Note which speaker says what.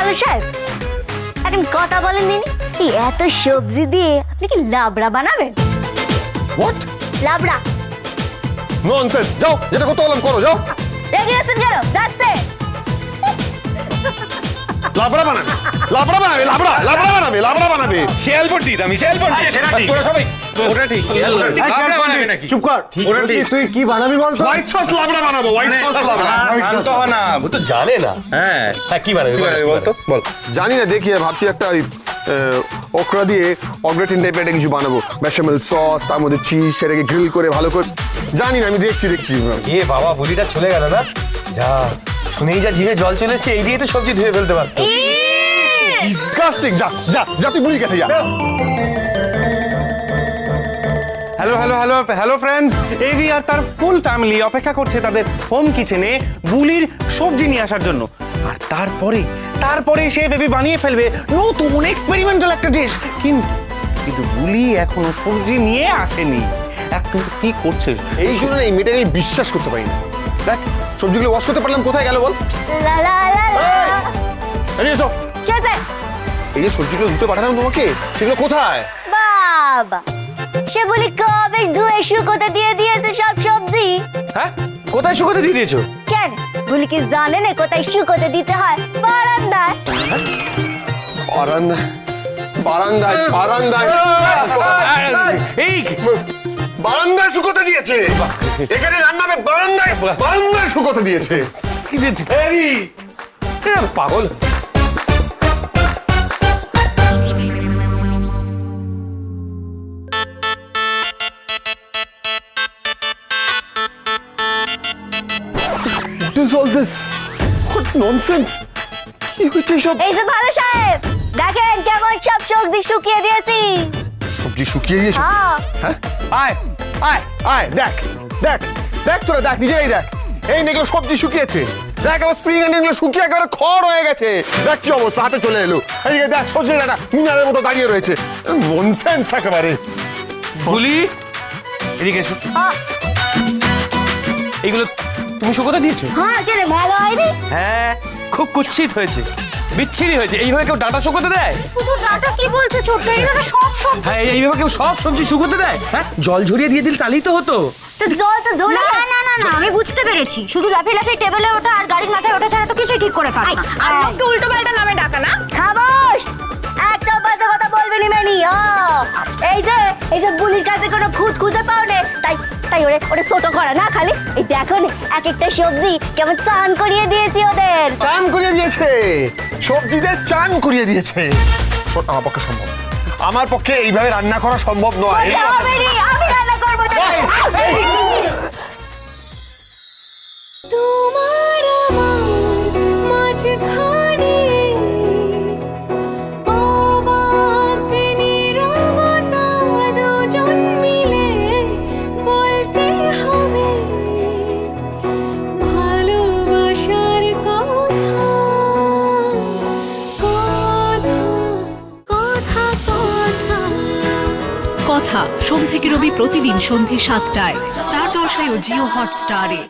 Speaker 1: ভালো সাহেব এখন কথা বলেন দিন, এত সবজি দিয়ে আপনি কি লাবড়া বানাবেন?
Speaker 2: হোয়াট
Speaker 1: লাবড়া
Speaker 2: ননসেন্স, যাও যেটা করতে বললাম করো, যাও।
Speaker 1: রেগে গেছেন কেন? যাচ্ছে
Speaker 2: লাবড়া বানাবে, লাবড়া বানাবে, লাবড়া লাবড়া বানাবে, লাবড়া বানাবে।
Speaker 3: শিয়াল পণ্ডিত, আমি শিয়াল পণ্ডিত। তোরা সবাই ওটা ঠিক লাবড়া বানাবে নাকি?
Speaker 4: চুপ কর,
Speaker 3: ওটা ঠিক।
Speaker 4: তুই কি বানাবি বল তো?
Speaker 2: হোয়াইট সস লাবড়া বানাবো, হোয়াইট সস লাবড়া।
Speaker 3: শান্ত হ না, ও তো জানে না। হ্যাঁ হ্যাঁ, কি বানাবি বলতো, বল।
Speaker 2: জানি না, দেখি ভাবছি একটা ওই ওকরা দিয়ে অগ্রেটিন টাইপের একটা কিছু বানাবো, বেশামেল সস, তার মধ্যে চিজ, সেটাকে গ্রিল করে ভালো করে। জানি না, আমি দেখছি।
Speaker 5: এ বাবা, বুলিটা চলে গেল না? যা শুনেই যা জিভে জল চলে এসছে, এই দিয়ে তো সবজি ধুয়ে ফেলতে পারতো।
Speaker 2: ডিসগাস্টিং, যা যা যা, তুই বুড়ি কাছে যা।
Speaker 4: Hello hello hello hello friends, Avi আর তার ফুল ফ্যামিলি অপেক্ষা করছে তাদের হোম কিচেনে বুলির সবজি নিয়ে আসার জন্য। আর তারপরে শেফ এভি বানিয়ে ফেলবে নতুন এক্সপেরিমেন্টাল একটা ডিশ। কিন্তু বুলি এখনো সবজি নিয়ে আসেনি। এখন কি করছিস?
Speaker 2: এই জন্য এই মেয়েটাকে আমি বিশ্বাস করতে পারি না। দেখ সবজিগুলো ওয়াশ করতে পারলাম, কোথায় গেল বল?
Speaker 1: লা লা লা লা।
Speaker 2: এদিকে এসো।
Speaker 1: কি আছে?
Speaker 2: এই যে সবজিগুলো ধুতে পাঠালাম তোমাকে, সেগুলো কোথায়?
Speaker 1: বাবা, সে বলি কবে ধুয়ে শুকোতে দিয়ে দিয়েছে সব সবজি।
Speaker 5: হ্যাঁ, কোথায় শুকোতে দিয়ে দিয়েছো?
Speaker 1: কেন বলি কি জানে না কোথায় শুকোতে দিতে হয়? বারান্দায়।
Speaker 2: বারান্দায়, বারান্দায়, বারান্দায়,
Speaker 5: এই
Speaker 2: বারান্দায় শুকোতে দিয়েছে। এখানে রান্না হবে, বারান্দায়, বারান্দায় শুকোতে দিয়েছে।
Speaker 5: পাগল।
Speaker 2: What is all this? What nonsense? কি হচ্ছে সব?
Speaker 1: এই যে ভালো সাহেব, দেখেন কেমন সব সবজি শুকিয়ে দিয়েছি।
Speaker 2: সবজি শুকিয়ে দিয়েছে?
Speaker 1: হ্যাঁ।
Speaker 2: হ্যাঁ, আয় আয় আয়, দেখ দেখ দেখ, তোরা দেখ, নিজেই দেখ। এই নাকি সবজি শুকিয়েছে। দেখ আমার স্প্রিং অনিয়ন গুলো শুকিয়ে একেবারে খড় হয়ে গেছে। দেখ কি অবস্থা, হাতে চলে এলো। এইদিকে দেখ সজনে ডাঁটা মিনারের মতো দাঁড়িয়ে রয়েছে। ননসেন্স একেবারে।
Speaker 5: বুলি, এদিকে এসো।
Speaker 1: হ্যাঁ,
Speaker 5: এইগুলো তুমি শুকোতে দিয়েছো?
Speaker 1: হ্যাঁ, কেন ভালো হয়নি?
Speaker 5: হ্যাঁ, খুব কুৎসিত হয়েছে, বিচ্ছিরি হয়েছে। এইভাবে কেউ ডাঁটা শুকোতে দেয়?
Speaker 1: শুধু ডাটা কি বলছো ছোট? এইভাবে সব সবজি।
Speaker 5: হ্যাঁ, এইভাবে কেউ সব সবজি শুকোতে দেয়? হ্যাঁ, জল ঝরিয়ে দিয়ে দিলে তাহলেই তো হতো।
Speaker 1: তো জল তো ঝরে। না না না, আমি বুঝতে পেরেছি। শুধু লাফিয়ে লাফিয়ে টেবিলে ওঠা আর গাড়ির মাথায় ওঠা ছাড়া তো কিছুই ঠিক করে পারো না।
Speaker 6: আর লোককে উল্টো পাল্টা নামে ডাকা না।
Speaker 1: খামোশ, একটা বাজে কথা বলবেনি মেনি। এই যে বুলির কাছে কোনো খুঁত খুঁজে পাও নে, তাই ওরে ছোট করা না, খালি এই দেখো না এক একটা সবজি কেমন চান করিয়ে দিয়েছি ওদের।
Speaker 2: চান করিয়ে দিয়েছে, সবজিদের চান করিয়ে দিয়েছে। আমার পক্ষে সম্ভব, আমার পক্ষে এইভাবে রান্না করা সম্ভব নয়।
Speaker 1: আমি রান্না করবো না।
Speaker 6: তোমার আমার মাঝখানে অবাক নীরবতা, দুজন মিলে বলতে হবে ভালোবাসার কথা, কথা, কথা, কথা।
Speaker 7: কথা সোম থেকে রবি প্রতিদিন সন্ধে ৭টায় স্টার জলসায় ও জিও হটস্টারে।